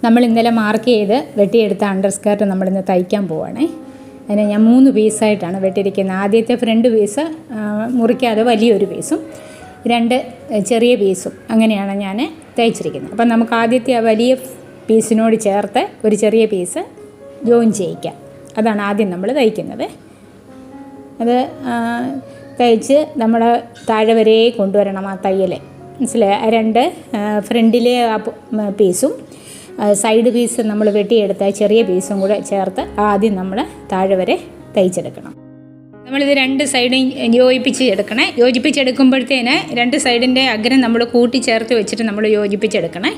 നമ്മൾ ഇന്നലെ മാർക്ക് ചെയ്ത് വെട്ടിയെടുത്ത അണ്ടർ സ്കേർട്ട് നമ്മളിന്ന് തയ്ക്കാൻ പോവുകയാണേ. അതിനെ ഞാൻ 3 പീസായിട്ടാണ് വെട്ടിയിരിക്കുന്നത്. ആദ്യത്തെ ഫ്രണ്ട് പീസ് മുറിക്കാതെ വലിയൊരു പീസും 2 ചെറിയ പീസും അങ്ങനെയാണ് ഞാൻ തയ്ച്ചിരിക്കുന്നത്. അപ്പം നമുക്ക് ആദ്യത്തെ ആ വലിയ പീസിനോട് ചേർത്ത് ഒരു ചെറിയ പീസ് ജോയിൻ ചെയ്യിക്കാം. അതാണ് ആദ്യം നമ്മൾ തയ്ക്കുന്നത്. അത് തയ്ച്ച് നമ്മൾ താഴെ വരെ കൊണ്ടുവരണം ആ തയ്യൽ, മനസ്സിലായി? 2 ഫ്രണ്ടിലെ ആ പീസും സൈഡ് പീസ് നമ്മൾ വെട്ടിയെടുത്ത ചെറിയ പീസും കൂടെ ചേർത്ത് ആദ്യം നമ്മൾ താഴെ വരെ തയ്ച്ചെടുക്കണം. നമ്മളിത് 2 സൈഡും യോജിപ്പിച്ചെടുക്കുമ്പോഴത്തേന് 2 സൈഡിൻ്റെ അഗ്രം നമ്മൾ കൂട്ടി ചേർത്ത് വെച്ചിട്ട് നമ്മൾ യോജിപ്പിച്ചെടുക്കണേ.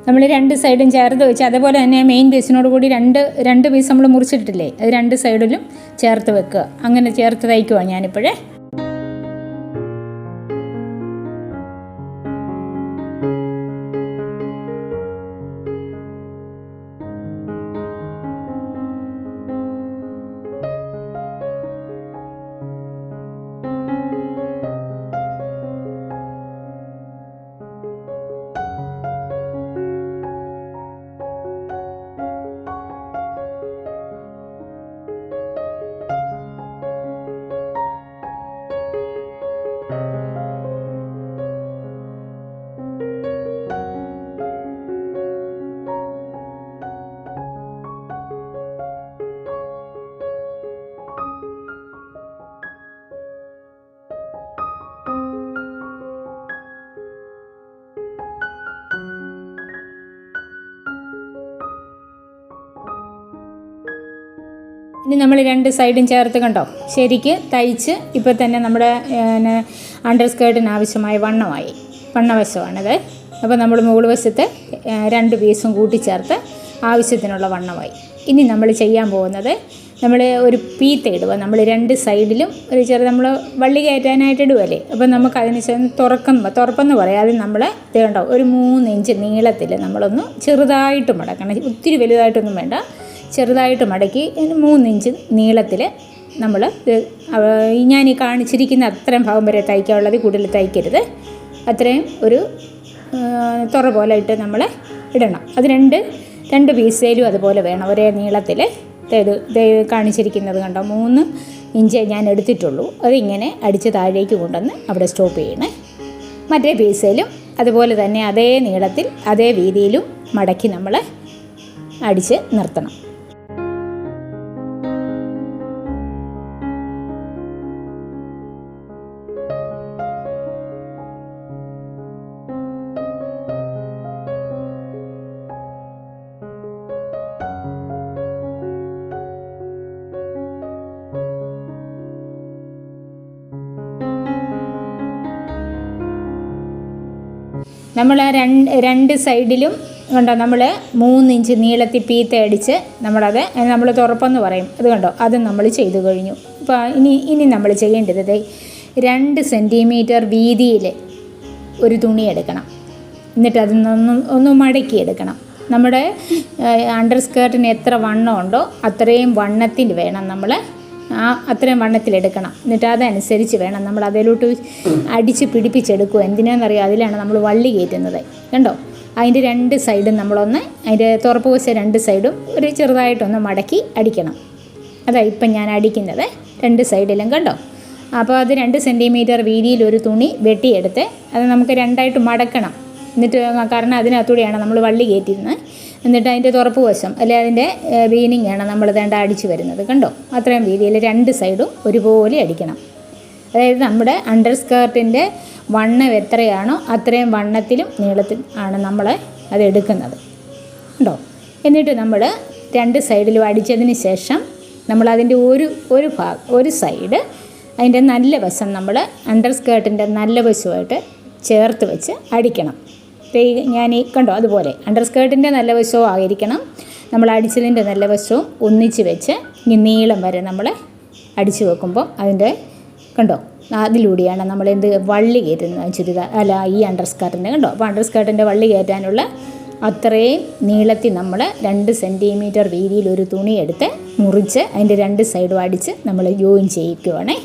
നമ്മൾ 2 സൈഡും ചേർത്ത് വെച്ച് അതേപോലെ തന്നെ മെയിൻ പീസിനോട് കൂടി രണ്ട് പീസ് നമ്മൾ മുറിച്ചിട്ടില്ലേ, അത് 2 സൈഡിലും ചേർത്ത് വെക്കുക. അങ്ങനെ ചേർത്ത് തയ്ക്കുവാണ് ഞാനിപ്പോഴേ. ഇനി നമ്മൾ 2 സൈഡും ചേർത്ത് കണ്ടോ ശരിക്ക് തയ്ച്ച് ഇപ്പോൾ തന്നെ നമ്മുടെ അണ്ടർ സ്കേർട്ടിന് ആവശ്യമായ വണ്ണവശമാണത്. അപ്പോൾ നമ്മൾ മുകൾ വശത്ത് 2 പീസും കൂട്ടിച്ചേർത്ത് ആവശ്യത്തിനുള്ള വണ്ണമായി. ഇനി നമ്മൾ ചെയ്യാൻ പോകുന്നത്, നമ്മൾ ഒരു പീത്ത ഇടുക. നമ്മൾ 2 സൈഡിലും ഒരു നമ്മൾ വള്ളി കയറ്റാനായിട്ട് ഇടുവല്ലേ. അപ്പോൾ നമുക്ക് അതിന് ശേഷം തുറപ്പെന്ന് പറയാതെ നമ്മൾ ഇതുണ്ടോ ഒരു 3 ഇഞ്ച് നീളത്തിൽ നമ്മളൊന്ന് ചെറുതായിട്ട് മടക്കണം. ഒത്തിരി വലുതായിട്ടൊന്നും വേണ്ട, ചെറുതായിട്ട് മടക്കി 3 ഇഞ്ച് നീളത്തിൽ നമ്മൾ ഞാൻ ഈ കാണിച്ചിരിക്കുന്ന അത്രയും ഭാഗം വരെ തയ്ക്കാനുള്ളത്, കൂടുതൽ തയ്ക്കരുത്. അത്രയും ഒരു തുറ പോലെ ഇട്ട് നമ്മൾ ഇടണം. അത് 2 പീസയിലും അതുപോലെ വേണം, ഒരേ നീളത്തിൽ. കാണിച്ചിരിക്കുന്നത് കണ്ടോ 3 ഇഞ്ച് ഞാൻ എടുത്തിട്ടുള്ളൂ. അതിങ്ങനെ അടിച്ച് താഴേക്ക് കൊണ്ടുവന്ന് അവിടെ സ്റ്റോപ്പ് ചെയ്യണേ. മറ്റേ പീസയിലും അതുപോലെ തന്നെ അതേ നീളത്തിൽ അതേ വീതിയിലും മടക്കി നമ്മൾ അടിച്ച് നിർത്തണം. നമ്മൾ 2 സൈഡിലും കണ്ടോ നമ്മൾ 3 ഇഞ്ച് നീളത്തിൽ പീത്ത അടിച്ച് നമ്മൾ തുറപ്പെന്ന് പറയും, അത് കണ്ടോ അത് നമ്മൾ ചെയ്തു കഴിഞ്ഞു. അപ്പോൾ ഇനി നമ്മൾ ചെയ്യേണ്ടത് 2 സെൻറ്റിമീറ്റർ വീതിയിൽ ഒരു തുണി എടുക്കണം. എന്നിട്ട് ഒന്ന് മടക്കിയെടുക്കണം. നമ്മുടെ അണ്ടർ സ്കേർട്ടിന് എത്ര വണ്ണം ഉണ്ടോ അത്രയും വണ്ണത്തിൽ വേണം നമ്മൾ അത്രയും വണ്ണത്തിലെടുക്കണം. എന്നിട്ട് അതനുസരിച്ച് വേണം നമ്മൾ അതിലോട്ട് അടിച്ച് പിടിപ്പിച്ചെടുക്കുക. എന്തിനാണെന്നറിയാം, അതിലാണ് നമ്മൾ വള്ളി കയറ്റുന്നത്. കണ്ടോ അതിൻ്റെ 2 സൈഡും നമ്മളൊന്ന് അതിൻ്റെ തുറപ്പ് വശ 2 സൈഡും ഒരു ചെറുതായിട്ടൊന്ന് മടക്കി അടിക്കണം. അതാണ് ഇപ്പം ഞാൻ അടിക്കുന്നത് 2 സൈഡിലും കണ്ടോ. അപ്പോൾ അത് 2 സെൻറ്റിമീറ്റർ വീതിയിൽ ഒരു തുണി വെട്ടിയെടുത്ത് അത് നമുക്ക് 2ആയിട്ട് മടക്കണം. എന്നിട്ട് കാരണം അതിനകത്തൂടെയാണ് നമ്മൾ വള്ളി കയറ്റിയിരുന്നത്. എന്നിട്ട് അതിൻ്റെ തുറപ്പ് വശം അല്ലെ അതിൻ്റെ ബീനിങ് ആണ് നമ്മൾ വേണ്ട അടിച്ച് വരുന്നത്. കണ്ടോ, അത്രയും വീതിയിൽ 2 സൈഡും ഒരുപോലെ അടിക്കണം. അതായത് നമ്മുടെ അണ്ടർ സ്കേർട്ടിൻ്റെ വണ്ണം എത്രയാണോ അത്രയും വണ്ണത്തിലും നീളത്തിൽ ആണ് നമ്മൾ അത് എടുക്കുന്നത്. കണ്ടോ, എന്നിട്ട് നമ്മൾ 2 സൈഡിലും അടിച്ചതിന് ശേഷം നമ്മൾ അതിൻ്റെ ഒരു സൈഡ് അതിൻ്റെ നല്ല വശം നമ്മൾ അണ്ടർ സ്കേർട്ടിൻ്റെ നല്ല വശമായിട്ട് ചേർത്ത് വെച്ച് അടിക്കണം. ഞാൻ കണ്ടോ അതുപോലെ അണ്ടർ സ്കേർട്ടിൻ്റെ നല്ല വശവും ആയിരിക്കണം, നമ്മൾ അടിച്ചതിൻ്റെ നല്ല വശവും ഒന്നിച്ച് വെച്ച് ഈ നീളം വരെ നമ്മൾ അടിച്ച് വെക്കുമ്പോൾ അതിൻ്റെ കണ്ടോ അതിലൂടെയാണ് നമ്മൾ വള്ളി കയറ്റുന്നത് ചുരിദാർ അല്ല ഈ അണ്ടർ സ്കേർട്ടിൻ്റെ. കണ്ടോ, അപ്പോൾ അണ്ടർ സ്കേർട്ടിൻ്റെ വള്ളി കയറ്റാനുള്ള അത്രയും നീളത്തിൽ നമ്മൾ 2 സെൻറ്റിമീറ്റർ വീതിയിൽ ഒരു തുണി എടുത്ത് മുറിച്ച് അതിൻ്റെ 2 സൈഡും അടിച്ച് നമ്മൾ ജോയിൻ ചെയ്യിക്കുവാണേ.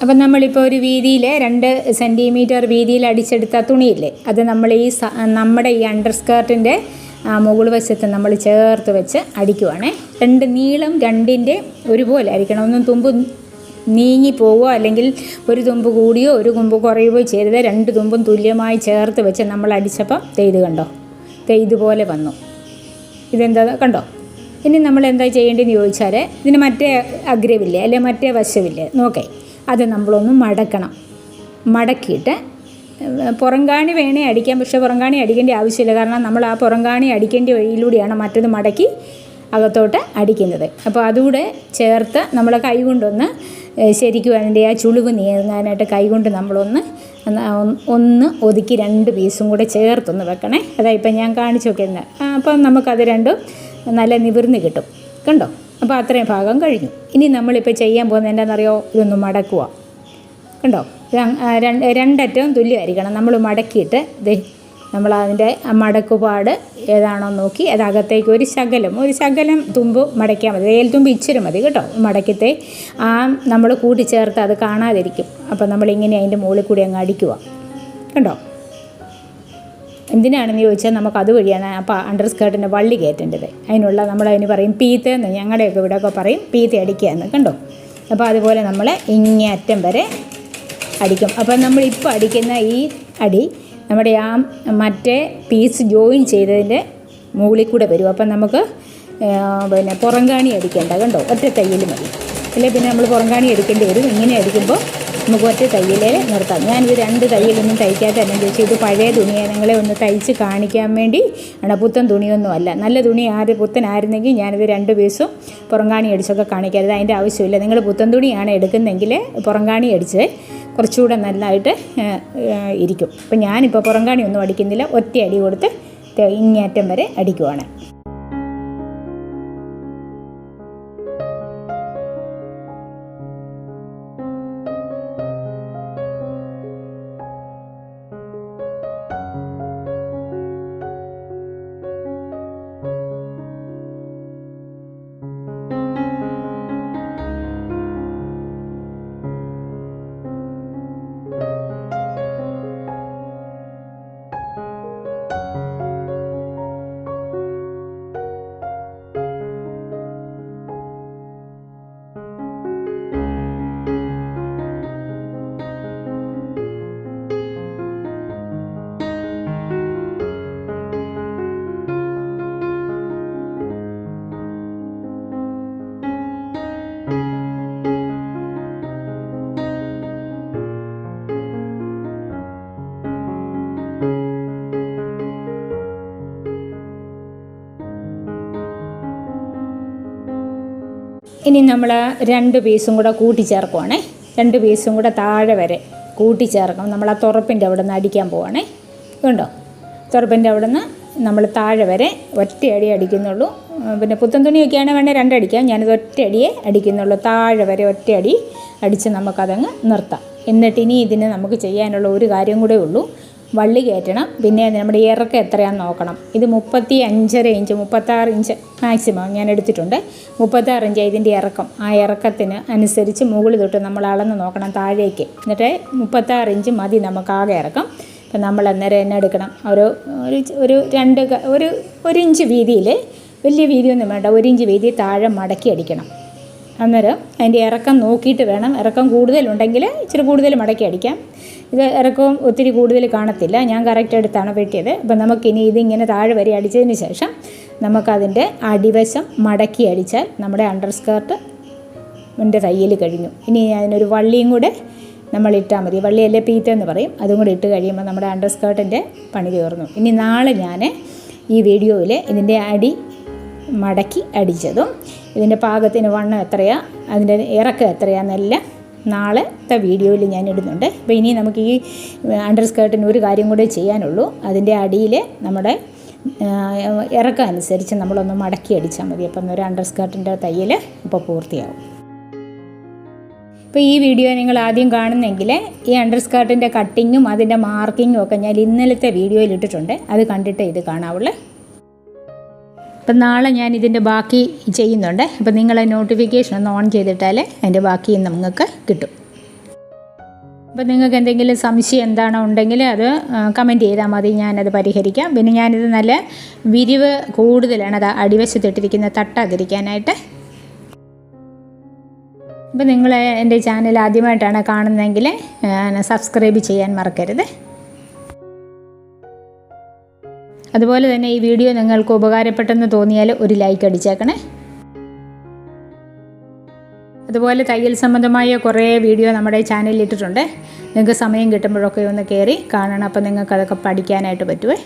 അപ്പം നമ്മളിപ്പോൾ ഒരു വീതിയിൽ 2 സെൻറ്റിമീറ്റർ വീതിയിൽ അടിച്ചെടുത്ത തുണിയില്ലേ, അത് നമ്മൾ നമ്മുടെ ഈ അണ്ടർ സ്കേർട്ടിൻ്റെ മുകൾ വശത്ത് നമ്മൾ ചേർത്ത് വെച്ച് അടിക്കുവാണേ. നീളം 2ൻ്റെ ഒരുപോലെ ആയിരിക്കണം. ഒന്നും തുമ്പ് നീങ്ങിപ്പോവോ അല്ലെങ്കിൽ ഒരു തുമ്പ് കൂടിയോ ഒരു തുമ്പ് കുറയുകയോ ചെയ്തത് 2 തുമ്പും തുല്യമായി ചേർത്ത് വെച്ച് നമ്മൾ അടിച്ചപ്പം ഇത് കണ്ടോ, ഇതുപോലെ വന്നു. ഇതെന്താ കണ്ടോ. ഇനി നമ്മൾ എന്താ ചെയ്യേണ്ടതെന്ന് ചോദിച്ചാൽ ഇതിന് മറ്റേ അഗ്രവില്ലേ അല്ലെ മറ്റേ വശമില്ലേ നോക്കേ, അത് നമ്മളൊന്ന് മടക്കിയിട്ട് പുറംകാണി വേണേ അടിക്കാം, പക്ഷേ പുറംകാണി അടിക്കേണ്ട ആവശ്യമില്ല. കാരണം നമ്മൾ ആ പുറംകാണി അടിക്കേണ്ട വഴിയിലൂടെയാണ് മറ്റത് മടക്കി അകത്തോട്ട് അടിക്കുന്നത്. അപ്പോൾ അതുകൂടെ ചേർത്ത് നമ്മൾ കൈ കൊണ്ടൊന്ന് ശരിക്കും അതിൻ്റെ ആ ചുളിവ് നീങ്ങാനായിട്ട് കൈ കൊണ്ട് നമ്മളൊന്ന് ഒതുക്കി 2 പീസും കൂടെ ചേർത്തൊന്ന് വെക്കണേ. അതായത് ഇപ്പം ഞാൻ കാണിച്ചു നോക്കുന്നത്. അപ്പം നമുക്കത് രണ്ടും നല്ല നിവർന്ന് കിട്ടും. കണ്ടോ, അപ്പോൾ അത്രയും ഭാഗം കഴിഞ്ഞു. ഇനി നമ്മളിപ്പോൾ ചെയ്യാൻ പോകുന്നത് എന്താണെന്നറിയോ, ഇതൊന്ന് മടക്കുക. കണ്ടോ, 2 അറ്റവും തുല്യമായിരിക്കണം. നമ്മൾ മടക്കിയിട്ട് നമ്മൾ അതിൻ്റെ മടക്കുപാട് ഏതാണോ നോക്കി അതകത്തേക്ക് ഒരു ശകലം തുമ്പ് മടക്കിയാൽ മതി. ഏൽത്തുമ്പ് ഇച്ചിരി മതി കേട്ടോ. മടക്കത്തെ നമ്മൾ കൂട്ടിച്ചേർത്ത് അത് കാണാതിരിക്കും. അപ്പോൾ നമ്മളിങ്ങനെ അതിൻ്റെ മുകളിൽ കൂടി അങ്ങ് അടിക്കുക. കണ്ടോ, എന്തിനാണെന്ന് ചോദിച്ചാൽ നമുക്ക് അതുവഴിയാണ് അപ്പോൾ അണ്ടർ സ്കേർട്ടിൻ്റെ വള്ളി കയറ്റേണ്ടത്. അതിനുള്ള നമ്മളതിന് പറയും പീത്ത എന്ന്, ഞങ്ങളുടെയൊക്കെ ഇവിടെയൊക്കെ പറയും പീത്ത അടിക്കുക എന്ന്. കണ്ടോ, അപ്പോൾ അതുപോലെ നമ്മൾ ഇങ്ങേ അറ്റം വരെ അടിക്കും. അപ്പോൾ നമ്മളിപ്പോൾ അടിക്കുന്ന ഈ അടി നമ്മുടെ ആ മറ്റേ പീസ് ജോയിൻ ചെയ്തതിൻ്റെ മുകളിൽ കൂടെ വരും. അപ്പം നമുക്ക് പുറംകാണി അടിക്കേണ്ട. കണ്ടോ, ഒറ്റ തയ്യൽ മതി. അല്ലെ പിന്നെ നമ്മൾ പുറംകാണി അടിക്കേണ്ടി വരും. ഇങ്ങനെ അടിക്കുമ്പോൾ നമുക്ക് ഒറ്റ തയ്യലേ നിർത്താം. ഞാനിത് 2 തയ്യലൊന്നും തയ്ക്കാത്ത എന്നു ചോദിച്ചാൽ ഇത് പഴയ തുണിയെ നിങ്ങളെ ഒന്ന് തയ്ച്ച് കാണിക്കാൻ വേണ്ടി ആണ്. പുത്തൻ തുണിയൊന്നും അല്ല. നല്ല തുണി പുത്തനായിരുന്നെങ്കിൽ ഞാനിത് 2 പീസും പുറംകാണി അടിച്ചൊക്കെ കാണിക്കരുത്. അതിൻ്റെ ആവശ്യമില്ല. നിങ്ങൾ പുത്തൻ തുണിയാണ് എടുക്കുന്നതെങ്കിൽ പുറംകാണി അടിച്ച് കുറച്ചുകൂടെ നല്ലതായിട്ട് ഇരിക്കും. അപ്പം ഞാനിപ്പോൾ പുറംകാണി ഒന്നും അടിക്കുന്നില്ല. ഒറ്റ അടി കൊടുത്ത് ഇങ്ങേറ്റം വരെ അടിക്കുവാണ്. ഇനി നമ്മൾ 2 പീസും കൂടെ കൂട്ടിച്ചേർക്കുവാണേ. 2 പീസും കൂടെ താഴെ വരെ കൂട്ടിച്ചേർക്കണം. നമ്മൾ ആ തുറപ്പിൻ്റെ അവിടെ നിന്ന് അടിക്കാൻ പോവാണേ. കണ്ടോ, തുറപ്പിൻ്റെ അവിടെ നിന്ന് നമ്മൾ താഴെ വരെ ഒറ്റയടി അടിക്കുന്നുള്ളൂ. പിന്നെ പുത്തൻ തുണിയൊക്കെയാണെങ്കിൽ വേണേൽ 2 അടിക്കാം. ഞാനിത് ഒറ്റയടിയേ അടിക്കുന്നുള്ളൂ. താഴെ വരെ ഒറ്റയടി അടിച്ച് നമുക്കതങ്ങ് നിർത്താം. എന്നിട്ട് ഇനി ഇതിന് നമുക്ക് ചെയ്യാനുള്ള ഒരു കാര്യം കൂടെ ഉള്ളൂ, വള്ളി കയറ്റണം. പിന്നെ നമ്മുടെ ഇറക്കം എത്രയാണെന്ന് നോക്കണം. ഇത് 35.5 ഇഞ്ച് 36 ഇഞ്ച് മാക്സിമം ഞാൻ എടുത്തിട്ടുണ്ട്. 36 ഇഞ്ച് ഇതിൻ്റെ ഇറക്കം. ആ ഇറക്കത്തിന് അനുസരിച്ച് മുകളിൽ തൊട്ട് നമ്മൾ അളന്ന് നോക്കണം താഴേക്ക്. എന്നിട്ട് 36 ഇഞ്ച് മതി നമുക്കാകെ ഇറക്കം. അപ്പം നമ്മൾ അന്നേരം എന്നെ എടുക്കണം, ഒരു ഇഞ്ച് വീതിയിൽ, വലിയ വീതിയൊന്നും വേണ്ട, 1 ഇഞ്ച് വീതി താഴെ മടക്കി അടിക്കണം. അന്നേരം അതിൻ്റെ ഇറക്കം നോക്കിയിട്ട് വേണം. ഇറക്കം കൂടുതലുണ്ടെങ്കിൽ ഇച്ചിരി കൂടുതൽ മടക്കി അടിക്കാം. ഇത് ഇറക്കവും ഒത്തിരി കൂടുതൽ കാണത്തില്ല. ഞാൻ കറക്റ്റ് എടുത്താണ് വെട്ടിയത്. അപ്പം നമുക്കിനി ഇതിങ്ങനെ താഴെ വരെ അടിച്ചതിന് ശേഷം നമുക്കതിൻ്റെ അടിവശം മടക്കി അടിച്ചാൽ നമ്മുടെ അണ്ടർ സ്കേർട്ടിൻ്റെ തയ്യൽ കഴിഞ്ഞു. ഇനി അതിനൊരു വള്ളിയും കൂടെ നമ്മളിട്ടാൽ മതി. വള്ളിയല്ലേ പീത്ത എന്ന് പറയും. അതും കൂടെ ഇട്ട് കഴിയുമ്പോൾ നമ്മുടെ അണ്ടർ സ്കേർട്ടിൻ്റെ പണി തീർന്നു. ഇനി നാളെ ഞാൻ ഈ വീഡിയോയിൽ ഇതിൻ്റെ അടി മടക്കി അടിച്ചതും ഇതിൻ്റെ പാകത്തിന് വണ്ണം എത്രയാണ്, അതിൻ്റെ ഇറക്കം എത്രയാണെന്നെല്ലാം നാളത്തെ വീഡിയോയിൽ ഞാൻ ഇടുന്നുണ്ട്. അപ്പോൾ ഇനി നമുക്ക് ഈ അണ്ടർ സ്കേർട്ടിന് ഒരു കാര്യം കൂടെ ചെയ്യാനുള്ളൂ. അതിൻ്റെ അടിയിൽ നമ്മുടെ ഇറക്കം അനുസരിച്ച് നമ്മളൊന്ന് മടക്കി അടിച്ചാൽ മതി. അപ്പം ഒരു അണ്ടർ സ്കേർട്ടിൻ്റെ തയ്യൽ ഇപ്പോൾ പൂർത്തിയാവും. ഇപ്പോൾ ഈ വീഡിയോ നിങ്ങൾ ആദ്യം കാണുന്നെങ്കിൽ ഈ അണ്ടർ സ്കേർട്ടിൻ്റെ കട്ടിങ്ങും അതിൻ്റെ മാർക്കിങ്ങും ഒക്കെ ഞാൻ ഇന്നലത്തെ വീഡിയോയിൽ ഇട്ടിട്ടുണ്ട്. അത് കണ്ടിട്ട് ഇത് കാണാവുള്ളൂ. അപ്പം നാളെ ഞാൻ ഇതിൻ്റെ ബാക്കി ചെയ്യുന്നുണ്ട്. അപ്പം നിങ്ങൾ നോട്ടിഫിക്കേഷൻ ഒന്ന് ഓൺ ചെയ്തിട്ടാൽ അതിൻ്റെ ബാക്കി നിങ്ങൾക്ക് കിട്ടും. അപ്പം നിങ്ങൾക്ക് എന്തെങ്കിലും സംശയം എന്താണോ ഉണ്ടെങ്കിൽ അത് കമൻറ്റ് ചെയ്താൽ മതി, ഞാനത് പരിഹരിക്കാം. പിന്നെ ഞാനിത് നല്ല വിരിവ് കൂടുതലാണ് അത് അടിവശത്തിട്ടിരിക്കുന്ന തട്ടാതിരിക്കാനായിട്ട്. അപ്പം നിങ്ങൾ എൻ്റെ ചാനൽ ആദ്യമായിട്ടാണ് കാണുന്നതെങ്കിൽ സബ്സ്ക്രൈബ് ചെയ്യാൻ മറക്കരുത്. അതുപോലെ തന്നെ ഈ വീഡിയോ നിങ്ങൾക്ക് ഉപകാരപ്പെട്ടെന്ന് തോന്നിയാൽ ഒരു ലൈക്ക് അടിച്ചേക്കണേ. അതുപോലെ തയ്യൽ സംബന്ധമായ കുറേ വീഡിയോ നമ്മുടെ ചാനലിൽ ഇട്ടിട്ടുണ്ട്. നിങ്ങൾക്ക് സമയം കിട്ടുമ്പോഴൊക്കെ ഒന്ന് കയറി കാണണം. അപ്പോൾ നിങ്ങൾക്ക് അതൊക്കെ പഠിക്കാനായിട്ട് പറ്റുമേ.